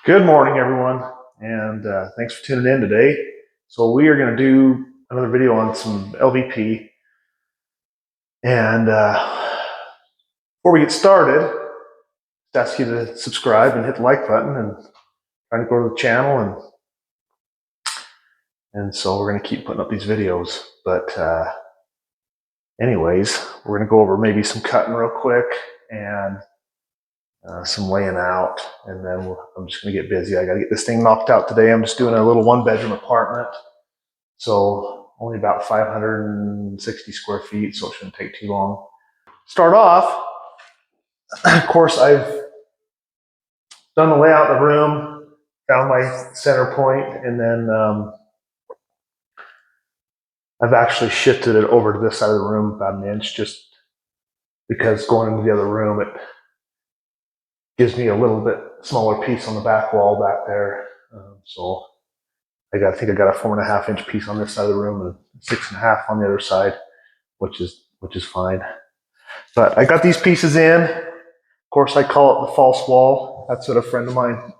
Good morning, everyone, and thanks for tuning in today. So we are going to do another video on some LVP, and before we get started, just ask you to subscribe and hit the like button, and try to go to the channel, and so we're going to keep putting up these videos. But anyways, we're going to go over maybe some cutting real quick and some laying out, and then I'm just going to get busy. I got to get this thing knocked out today. I'm just doing a little one-bedroom apartment. So only about 560 square feet, so it shouldn't take too long. Start off, of course, I've done the layout of the room, found my center point, and then I've actually shifted it over to this side of the room about an inch, just because going into the other room, it gives me a little bit smaller piece on the back wall back there. So I think I got a 4.5 inch piece on this side of the room and 6.5 on the other side, which is fine. But I got these pieces in. Of course, I call it the false wall. That's what a friend of mine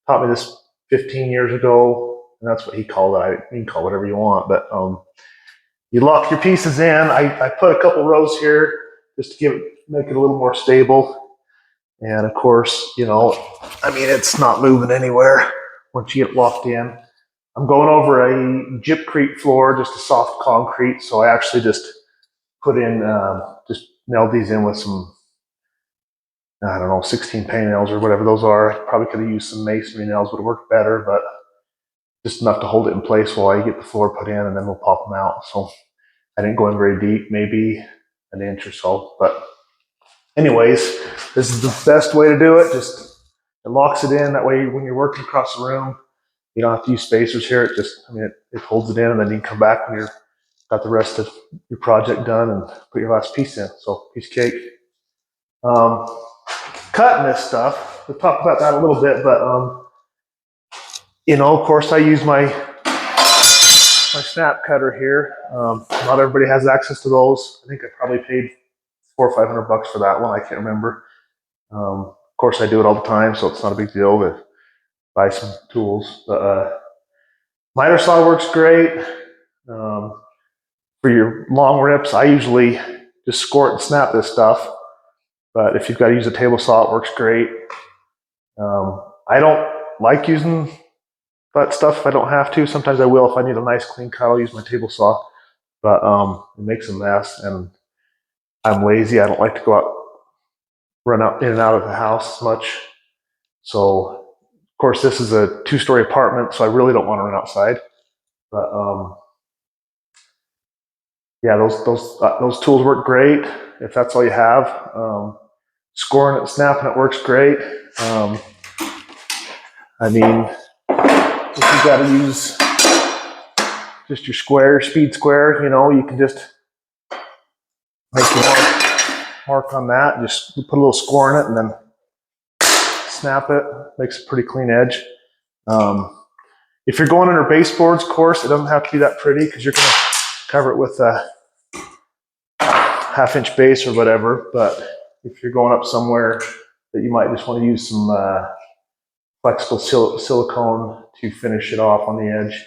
taught me this 15 years ago, and that's what he called it. You can call it whatever you want, but you lock your pieces in. I put a couple rows here just to make it a little more stable. And of course, it's not moving anywhere once you get it locked in. I'm going over a gypcrete floor, just a soft concrete. So I actually just put in, just nailed these in with some, 16 paint nails or whatever those are. I probably could have used some masonry nails, would have worked better, but just enough to hold it in place while I get the floor put in, and then we'll pop them out. So I didn't go in very deep, maybe an inch or so. But anyways, this is the best way to do it. It locks it in. That way, when you're working across the room, you don't have to use spacers here. It holds it in, and then you can come back when you're got the rest of your project done and put your last piece in. So piece of cake. Cutting this stuff, we'll talk about that a little bit, but of course I use my snap cutter here. Not everybody has access to those. I think I probably paid $400 or $500 for that one. I can't remember. Of course I do it all the time, so it's not a big deal to buy some tools. But miter saw works great. For your long rips, I usually just score it and snap this stuff. But if you've got to use a table saw, it works great. I don't like using that stuff if I don't have to. Sometimes I will if I need a nice clean cut. I'll use my table saw. But it makes a mess, and I'm lazy. I don't like to go out, run out in and out of the house much. So, of course, this is a 2-story apartment, so I really don't want to run outside. But yeah, those tools work great if that's all you have. Scoring it, snapping it works great. If you got to use just your speed square, you can just make your mark on that. Just put a little score in it and then snap it. Makes a pretty clean edge. If you're going under baseboards, of course, it doesn't have to be that pretty because you're going to cover it with a 1/2 inch base or whatever. But if you're going up somewhere that you might just want to use some flexible silicone to finish it off on the edge,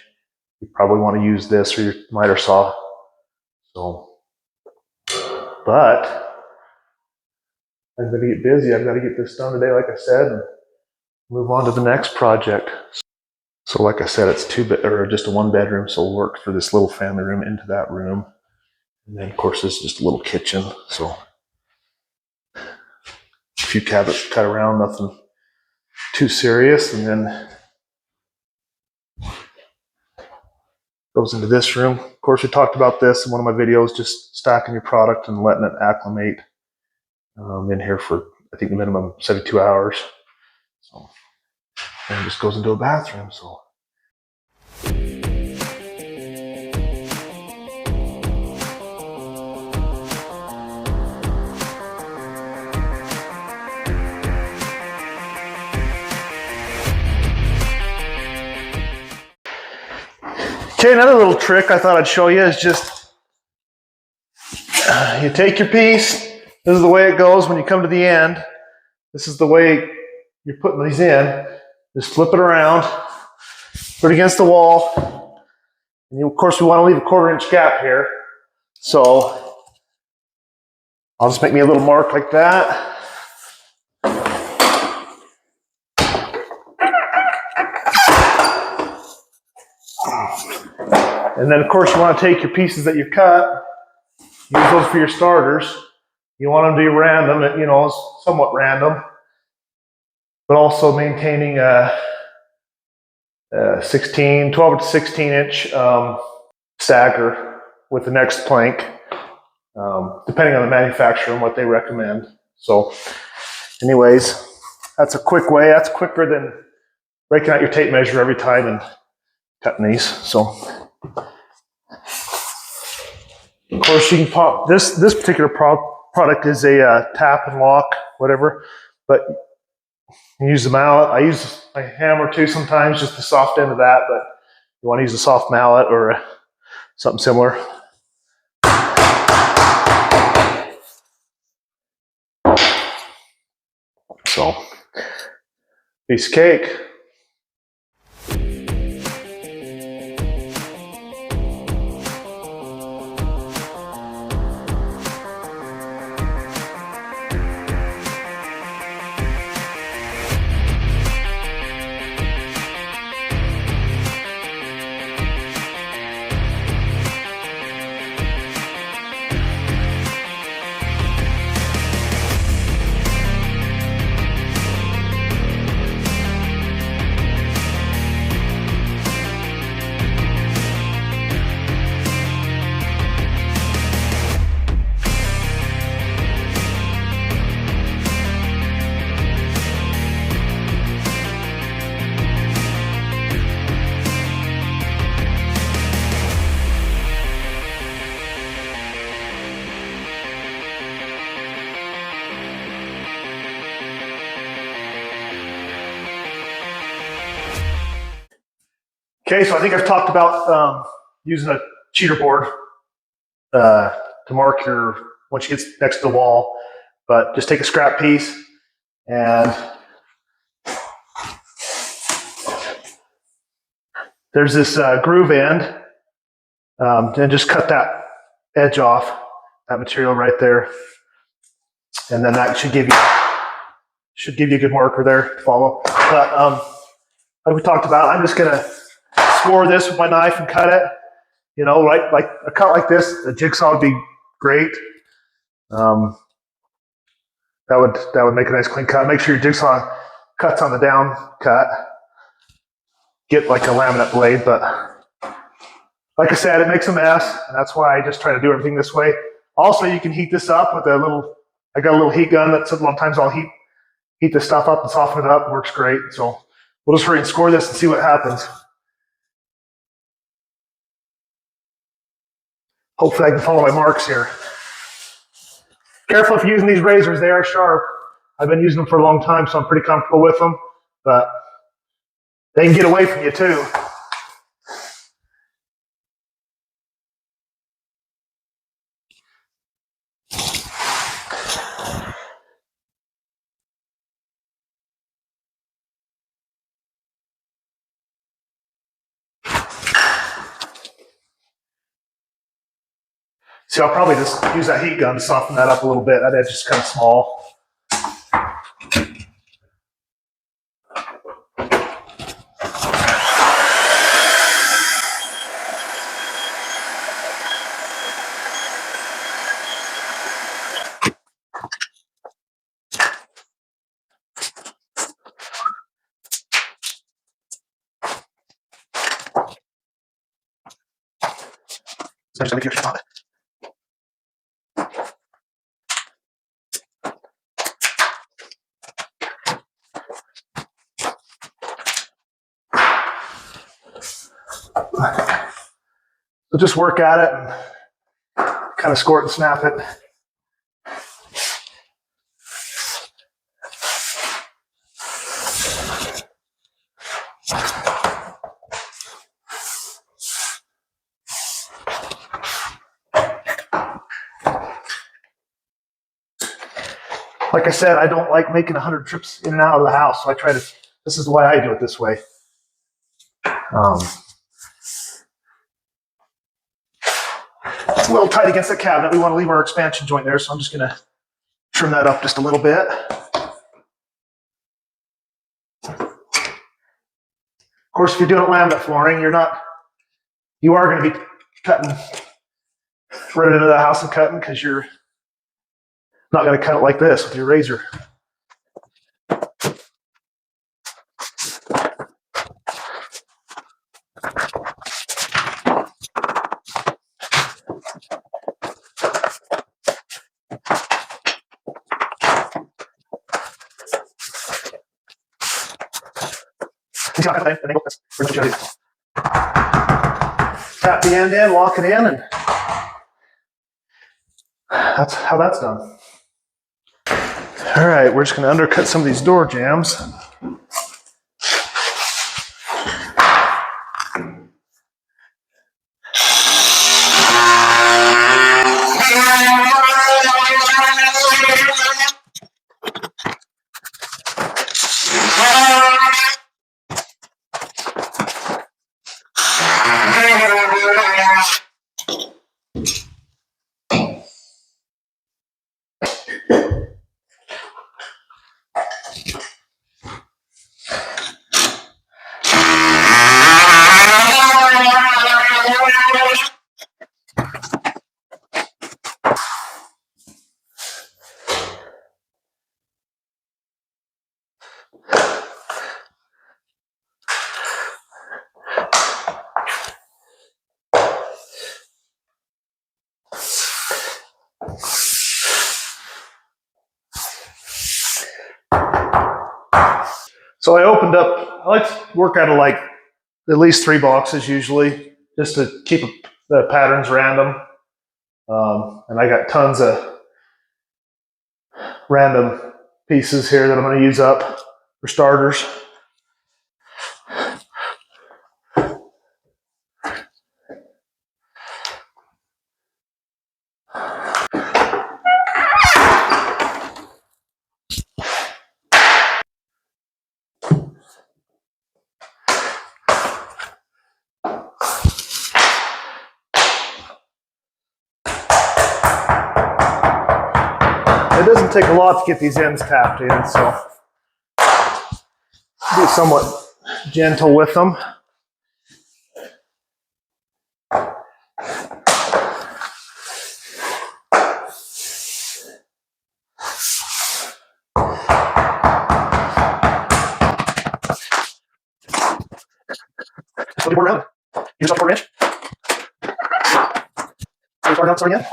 you probably want to use this or your miter saw. But I'm going to get busy. I've got to get this done today, like I said, and move on to the next project. So like I said, it's just a 1-bedroom, so we'll work through this little family room into that room. And then, of course, this is just a little kitchen. So a few cabinets cut around, nothing too serious. And then goes into this room. Of course, we talked about this in one of my videos, just stacking your product and letting it acclimate in here for, I think, the minimum 72 hours. So, and it just goes into a bathroom. So. Okay, another little trick I thought I'd show you is just you take your piece. This is the way it goes when you come to the end. This is the way you're putting these in. Just flip it around, put it against the wall. And of course, we want to leave a 1/4 inch gap here. So I'll just make me a little mark like that. And then, of course, you want to take your pieces that you cut, use those for your starters. You want them to be random, you know, somewhat random, but also maintaining a 12 to 16 inch stagger with the next plank, depending on the manufacturer and what they recommend. So anyways, that's a quick way. That's quicker than breaking out your tape measure every time and cutting these. So of course you can pop this particular product is a tap and lock, whatever, but you use the mallet. I use a hammer too sometimes, just the soft end of that, but you want to use a soft mallet or something similar. So, piece of cake. Okay, so I think I've talked about using a cheater board to mark your, once you get next to the wall, but just take a scrap piece and there's this groove end, and just cut that edge off, that material right there, and then that should give you a good marker there to follow. But like we talked about, I'm just gonna score this with my knife and cut it. You know, right, like a cut like this, a jigsaw would be great. That would make a nice clean cut. Make sure your jigsaw cuts on the down cut. Get like a laminate blade, but like I said, it makes a mess, and that's why I just try to do everything this way. Also, you can heat this up with a little. I got a little heat gun that a lot of times I'll heat this stuff up and soften it up. It works great. So we'll just hurry and score this and see what happens. Hopefully I can follow my marks here. Careful if you're using these razors, they are sharp. I've been using them for a long time, so I'm pretty comfortable with them, but they can get away from you too. See, I'll probably just use that heat gun to soften that up a little bit. That edge is kind of small. So just work at it and kind of score it and snap it. Like I said, I don't like making 100 trips in and out of the house, so I try to This is why I do it this way. It's a little tight against the cabinet. We want to leave our expansion joint there, so I'm just going to trim that up just a little bit. Of course, if you're doing laminate flooring, you are going to be cutting right into the house and cutting, because you're not going to cut it like this with your razor. Tap the end in, lock it in, and that's how that's done. All right, we're just going to undercut some of these door jambs. So I like to work out of like at least 3 boxes usually, just to keep the patterns random. And I got tons of random pieces here that I'm going to use up for starters. It doesn't take a lot to get these ends tapped in, so be somewhat gentle with them. Flip it around. Use up for a wrench. Start down, start again.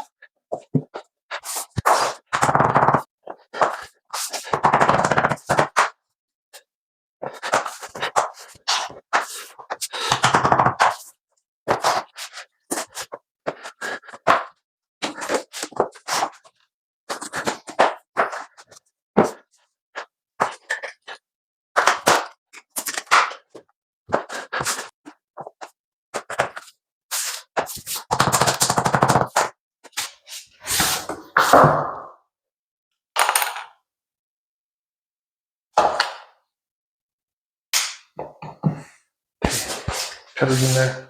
Cut it in there.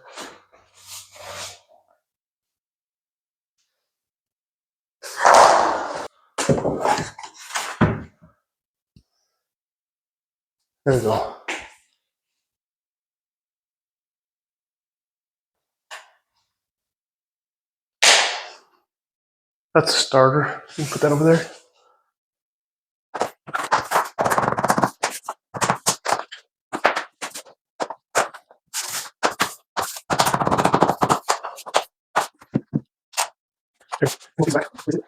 There we go. That's a starter. You can put that over there. Here, move these back. Where's it?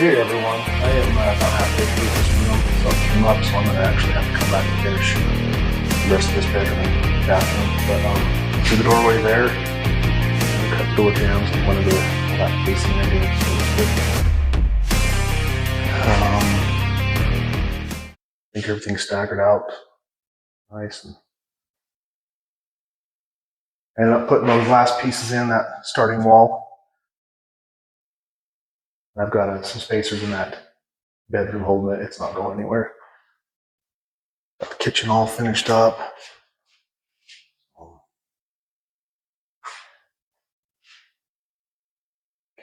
Hey everyone, I am about halfway through this room, so it came up, so I'm going to actually have to come back and finish the rest of this bedroom and bathroom. But through the doorway there, we cut door jams and one of the that facing ending, so it's good. I think everything's staggered out nice. And I ended up putting those last pieces in that starting wall. I've got some spacers in that bedroom holding it. It's not going anywhere. Got the kitchen all finished up.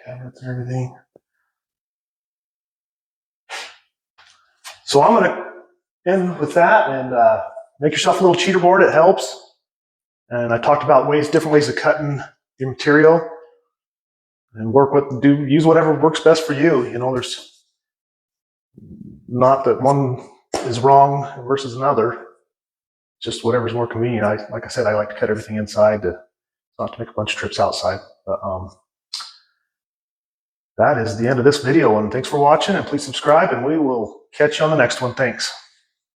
Cabinets and everything. So I'm going to end with that and make yourself a little cheater board. It helps. And I talked about different ways of cutting your material. And use whatever works best for you. You know, there's not that one is wrong versus another. Just whatever's more convenient. Like I said, I like to cut everything inside not to make a bunch of trips outside. But that is the end of this video. And thanks for watching. And please subscribe. And we will catch you on the next one. Thanks.